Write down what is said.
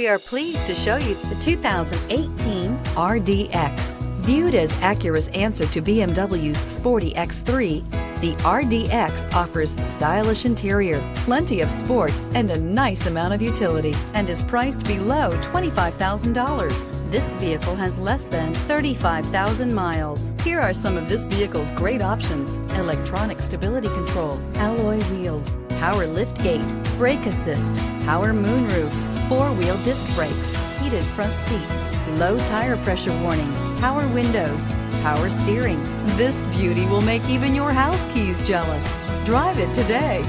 We are pleased to show you the 2018 RDX. Viewed as Acura's answer to BMW's sporty X3, the RDX offers stylish interior, plenty of sport, and a nice amount of utility, and is priced below $25,000. This vehicle has less than 35,000 miles. Here are some of this vehicle's great options: electronic stability control, alloy wheels, power liftgate, brake assist, power moonroof, four-wheel disc brakes, heated front seats, low tire pressure warning, power windows, power steering. This beauty will make even your house keys jealous. Drive it today.